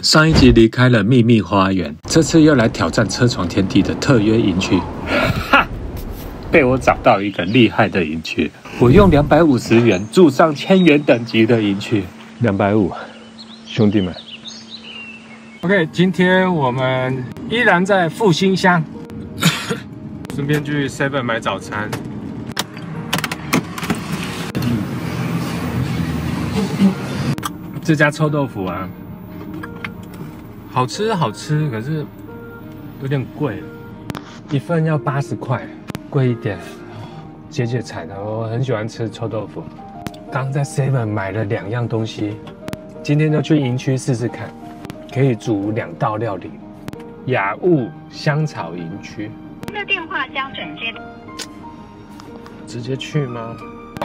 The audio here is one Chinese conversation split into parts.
上一集離開了秘密花園，這次又來挑戰車床天地的特約營區。哈！被我找到一個厲害的營區，我用250元住上1000元等級的營區。250，兄弟們。OK， 今天我們依然在復興鄉，順便去 7 買早餐。這家臭豆腐啊，好吃，可是有點貴，一份要80塊，貴一點，解饞的。我很喜歡吃臭豆腐。剛在 7 買了2樣東西，今天就去營區試試看，可以煮2道料理。雅物香草營區。您的電話將轉接。直接去嗎？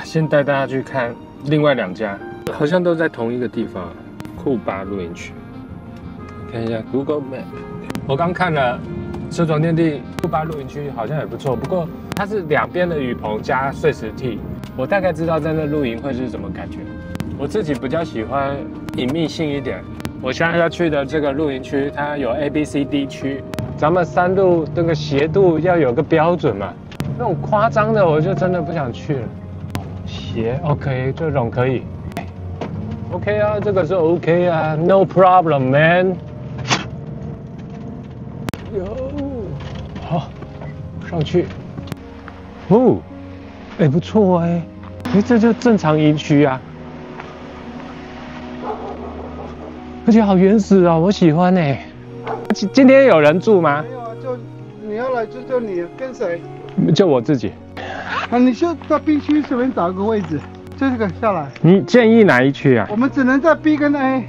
先帶大家去看另外2家。好像都在同一個地方，庫巴露營區。看一下 Google Map， 我剛看了車床天地庫巴露營區，好像也不錯。不過它是2邊的雨棚加碎石地，我大概知道在那露營會是什麼感覺。我自己比較喜歡隱秘性一點。我現在要去的這個露營區，它有 A、B、C、D 區，咱們山路那個斜度要有個標準嘛。那種誇張的，我就真的不想去了。斜 OK， 這種可以。OK 啊，這個是 OK 啊 ，No problem, man。好，上去。哦，哎，不錯哎，這就正常營區啊，而且好原始哦，我喜歡哎。今天有人住嗎？沒有啊，就你要來就你跟誰？就我自己。啊，你就在 B 區隨便找一個位置。就這個下來，你建議哪一區啊？我們只能在 B 跟 A。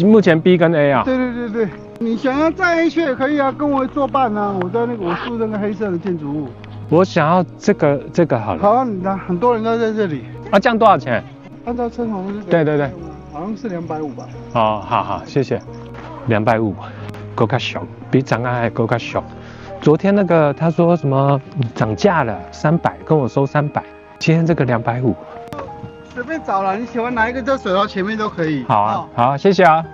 目前 B 跟 A 啊？對，你想要在 A 區也可以啊，跟我作伴啊。我在我住那個黑色的建築物。我想要這個好了。好啊，你的很多人都在這裡。啊，這樣多少錢？按照車床是。對，好像是250吧。哦，好，謝謝。250，夠卡小，比漲價還夠卡小。昨天那個他說什麼漲價了，300，跟我收300。今天這個250。隨便找了，你喜歡哪一個在水槽前面都可以。好啊，好，謝謝啊。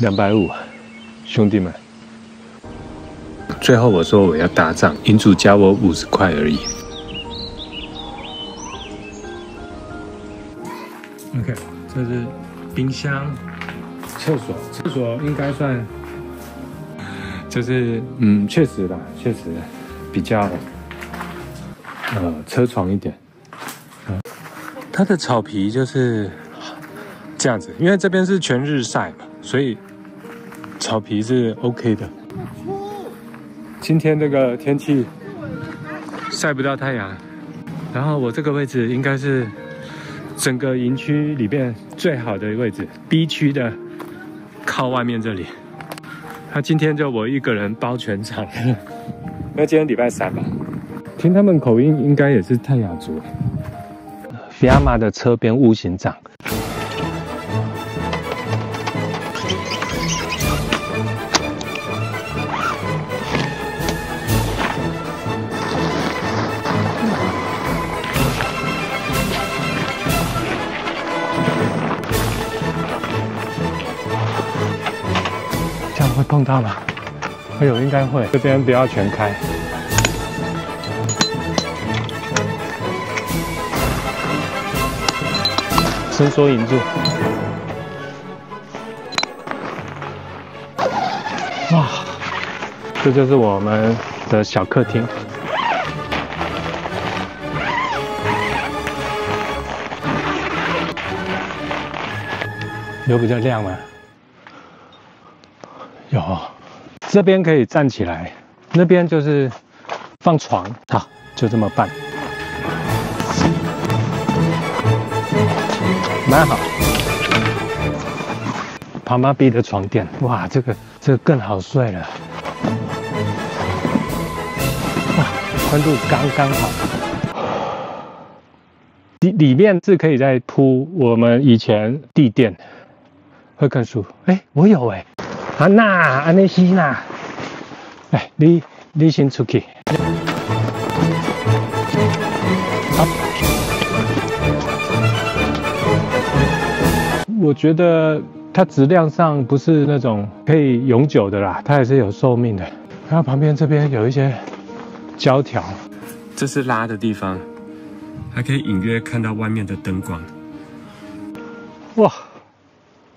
250，兄弟們。最後我說我要打仗，營主加我50塊而已。OK， 這是冰箱、廁所應該算。就是確實比較車床一點。它的草皮就是這樣子，因為這邊是全日曬嘛，所以草皮是 OK 的。今天這個天氣曬不到太陽，然後我這個位置應該是整個營區裡面最好的位置 ，B 區的靠外面這裡。他今天就我一個人包全場，因為今天禮拜3吧。聽他們口音，應該也是泰雅族。菲亞瑪的車邊霧形長，会碰到嗎？哎呦，應該會。這邊不要全開。伸縮引住。哇，這就是我們的小客廳。有比較亮嗎？有，這邊可以站起來，那邊就是放床，好，就這麼辦，蠻好。旁邊 B 的床墊，哇，這個更好睡了，哇，寬度剛剛好。裡面是可以再鋪我們以前地墊，會更舒服。哎，我有哎。啊那，安尼是啦，哎，你先出去。好，我覺得它質量上不是那種可以永久的啦，它還是有壽命的。然後旁邊這邊有一些膠條，這是拉的地方，還可以隱約看到外面的燈光。哇，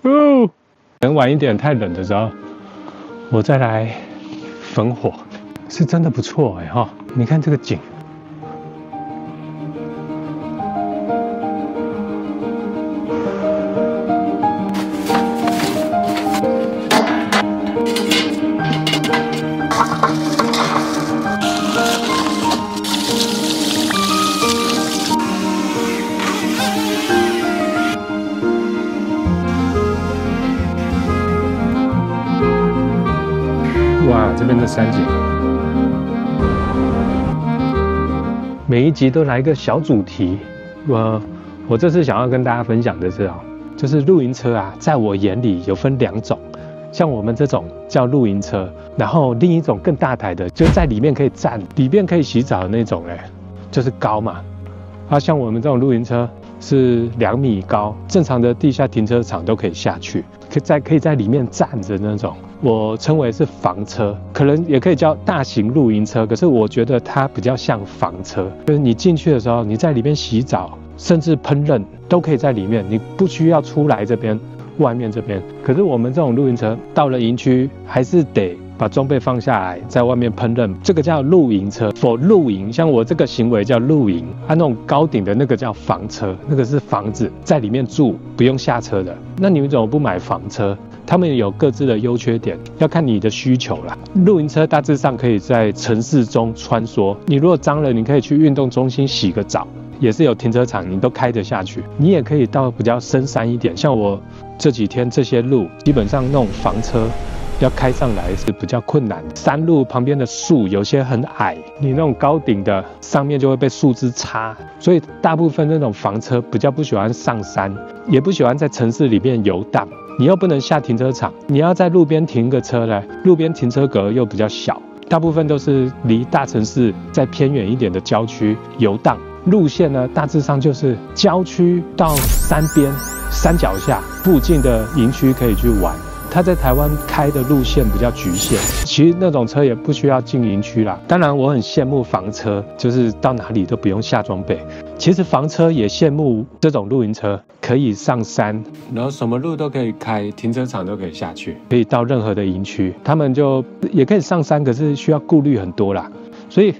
哦，等晚一點太冷的時候，我再來焚火，是真的不錯哎哈！你看這個景。哇，这邊的山景，每一集都來一個小主題。我這次想要跟大家分享的是就是露營車啊，在我眼裡有分2種，像我們這種叫露營車，然後另一種更大台的，就在裡面可以站，裡面可以洗澡的那種就是高嘛。像我們這種露營車是2米高，正常的地下停車場都可以下去，可以在裡面站着那種。我稱為是房車，可能也可以叫大型露營車，可是我覺得它比較像房車，就是你進去的時候，你在裡面洗澡，甚至烹飪都可以在裡面，你不需要出來這邊，外面這邊。可是我們這種露營車到了營區，還是得把裝備放下來，在外面烹飪，這個叫露營車。for 露營，像我這個行為叫露營，那種高頂的那個叫房車，那個是房子，在裡面住不用下車的。那你們怎麼不買房車？他們有各自的優缺點，要看你的需求啦。露營車大致上可以在城市中穿梭，你如果髒了，你可以去運動中心洗個澡，也是有停車場，你都開得下去。你也可以到比較深山一點，像我這幾天這些路，基本上那種房車要開上來是比較困難的。山路旁邊的樹有些很矮，你那種高頂的上面就會被樹枝插，所以大部分那種房車比較不喜歡上山，也不喜歡在城市裡面遊蕩。你又不能下停車場，你要在路邊停個車呢，路邊停車格又比較小，大部分都是離大城市再偏遠一點的郊區遊蕩。路線呢，大致上就是郊區到山邊、山腳下附近的營區可以去玩。它在台灣開的路線比較局限，其實那種車也不需要進營區啦。當然，我很羨慕房車，就是到哪裡都不用下裝備。其實房車也羨慕這種露營車，可以上山，然後什麼路都可以開，停車場都可以下去，可以到任何的營區。他們就也可以上山，可是需要顧慮很多啦，所以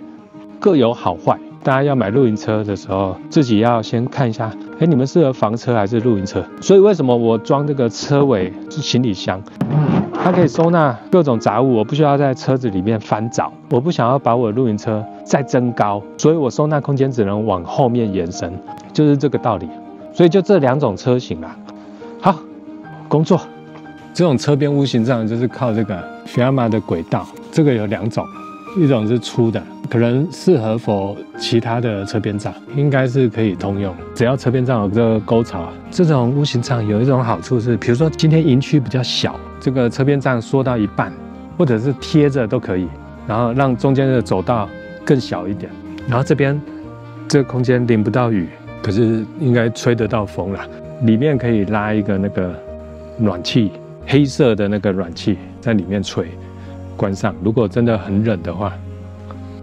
各有好壞。大家要買露營車的時候，自己要先看一下，你們適合房車還是露營車？所以為什麼我裝這個車尾是行李箱？它可以收納各種雜物，我不需要在車子裡面翻找，我不想要把我的露營車再增高，所以我收納空間只能往後面延伸，就是這個道理。所以就這2種車型啦。好，工作這種車邊屋型帳就是靠這個 Fiamma 的軌道，這個有2種。一種是粗的，可能適合否其他的車邊帳，應該是可以通用。只要車邊帳有這個溝槽，這種屋型帳有一種好處是，比如說今天營區比較小，這個車邊帳縮到一半，或者是貼着都可以，然後讓中間的走道更小一點。然後這邊這個空間淋不到雨，可是應該吹得到風啦。裡面可以拉一個那個暖氣，黑色的那個暖氣在裡面吹。關上，如果真的很冷的話，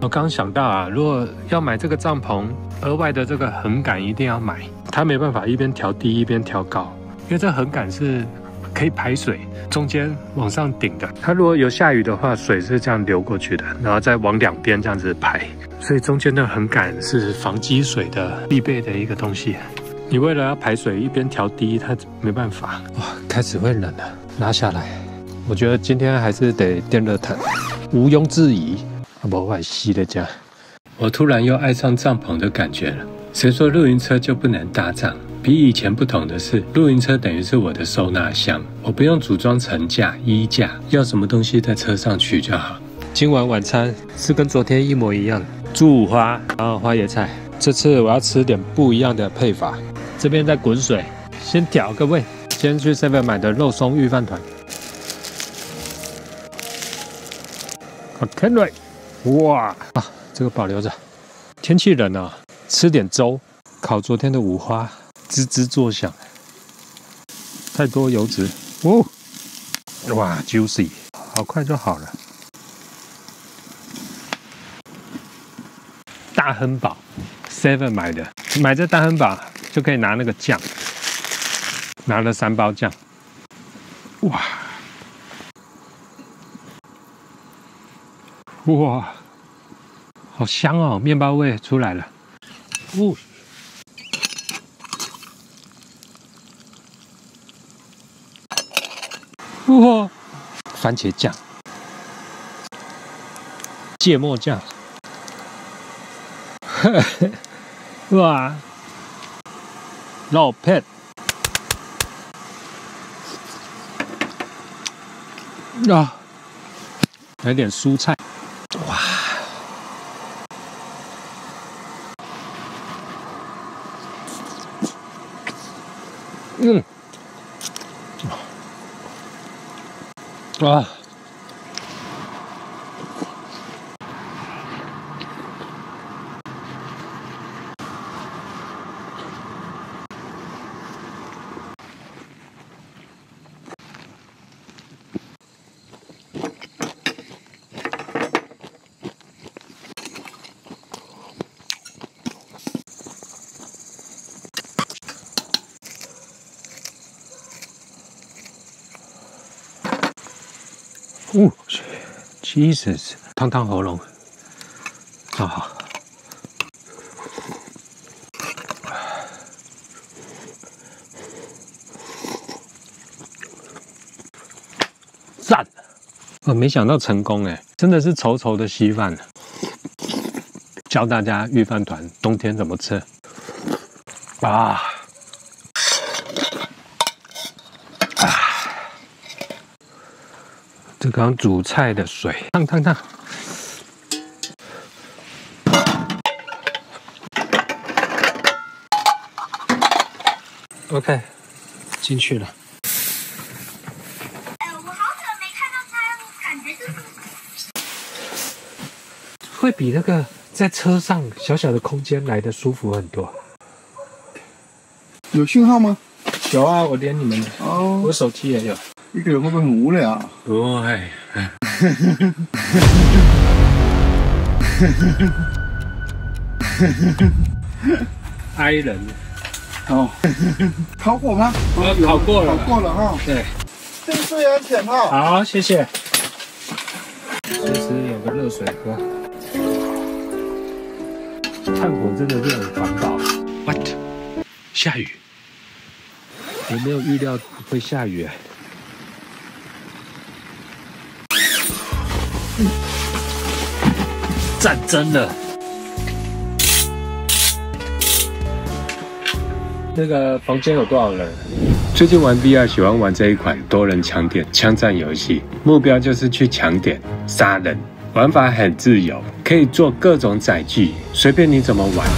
我剛想到啊，如果要買這個帳篷，額外的這個橫桿一定要買，它沒辦法一邊調低一邊調高，因為這橫桿是可以排水，中間往上頂的。它如果有下雨的話，水是這樣流過去的，然後再往2邊這樣子排，所以中間的橫桿是防積水的必備的一個東西。你為了要排水，一邊調低，它沒辦法。哇，開始會冷了，拉下來。我覺得今天還是得電熱毯，毋庸置疑。不外吸的家，我突然又愛上帳篷的感覺了。誰說露營車就不能搭帳？比以前不同的是，露營車等於是我的收納箱，我不用組裝層架、衣架，要什麼東西在車上取就好。今晚晚餐是跟昨天一模一樣，豬五花，然後花椰菜。這次我要吃點不一樣的配法。這邊在滾水，先調個味。先去 7 買的肉鬆御飯糰。OK， 哇啊，這個保留着。天氣冷啊，吃點粥，烤昨天的五花，滋滋作響。太多油脂哦！哇 ，juicy， 好快就好了。大亨堡 ，7 买的，买這大亨堡就可以拿那個醬，拿了3包醬。哇！哇，好香哦，麵包味出來了。哦。哇，番茄醬、芥末醬，哇，肉片，啊，来點蔬菜，哇，哇！哦 ，Jesus， 燙喉嚨，啊！讚！我沒想到成功哎，真的是稠稠的稀飯。教大家御飯糰冬天怎麼吃啊！這剛煮菜的水，燙。OK， 進去了。我好久沒看到他，感覺就是會比那個在車上小小的空間來的舒服很多。有訊號嗎？有啊，我連你們的哦，我手機也有。一個人會不會很無聊？不會。哀人。哦，考過嗎？考過了。考過了哈。對。這個最安全哈。好，謝謝。隨時有個熱水喝。炭火真的是很環保。What？ 下雨？我沒有預料會下雨。戰爭了。那個房間有多少人？最近玩 VR 喜歡玩這一款多人搶點槍戰遊戲，目標就是去搶點殺人，玩法很自由，可以做各種載具，隨便你怎麼玩。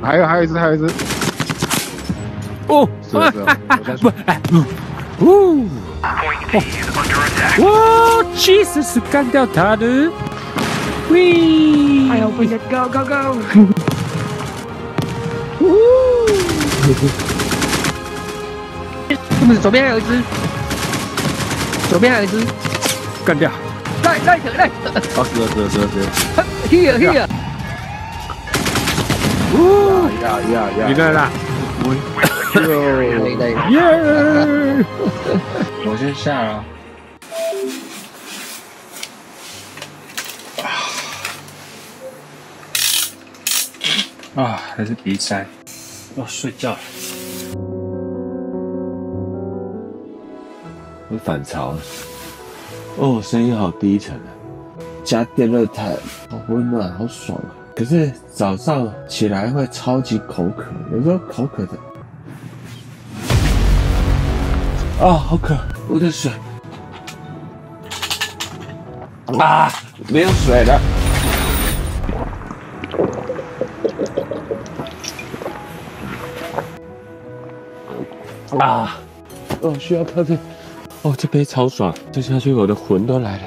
還有一隻。哦，不，哎，哇 ，Jesus 幹掉他的，喂，哎呦，不行 ，Go Go Go！ 是不是左邊還有一隻？幹掉！來！哦，是。Here！ 一個啦！耶！我先下了。還是鼻塞。睡覺了。会反潮哦，声音好低沉啊！加電熱毯，好溫暖，好爽啊！可是早上起來會超級口渴，有時候口渴的，好渴！我的水沒有水了。需要靠近。這杯超爽，這下去我的魂都來了。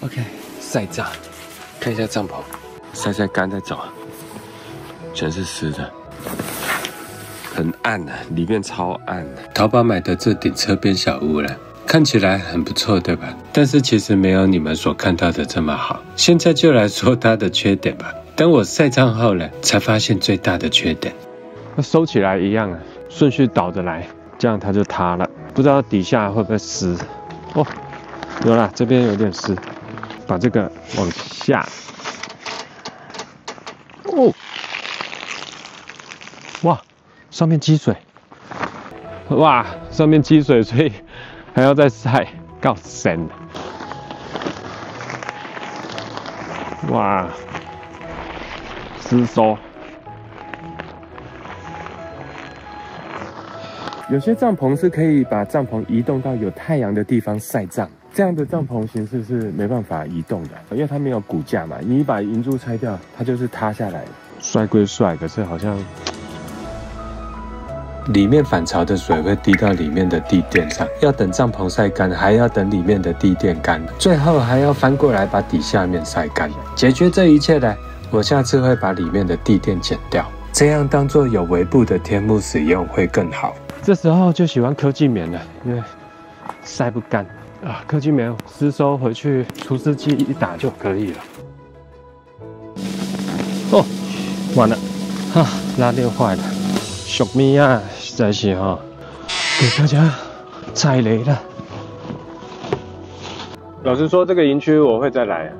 OK， 曬帳，看一下帳篷，曬乾再走，全是濕的，很暗啊，裡面超暗。淘寶買的這頂車邊小屋了，看起來很不錯，對吧？但是其實沒有你們所看到的這麼好。現在就來說它的缺點吧。等我曬帳後呢，才發現最大的缺點。收起來一樣啊，順序倒着來，這樣它就塌了。不知道底下會不會濕？哦，有啦，這邊有點濕。把這個往下，哦，哇，上面積水，哇，上面積水，所以還要再曬，夠深。哇，濕收。有些帳篷是可以把帳篷移動到有太陽的地方曬帳。這樣的帳篷形式是沒辦法移動的，因為它沒有骨架嘛。你把營柱拆掉，它就是塌下來。帥歸帥，可是好像裡面反潮的水會滴到裡面的地墊上，要等帳篷曬乾，還要等裡面的地墊乾，最後還要翻過來把底下面曬乾。解決這一切呢，我下次會把裡面的地墊剪掉，這樣當做有圍布的天幕使用會更好。這時候就喜歡科技棉了，因為曬不乾。科技棉濕收回去，除濕機一打就可以了。哦，完了，拉鏈壞了，小咪啊，實在是哈，給大家踩雷了。老實說，這個營區我會再來。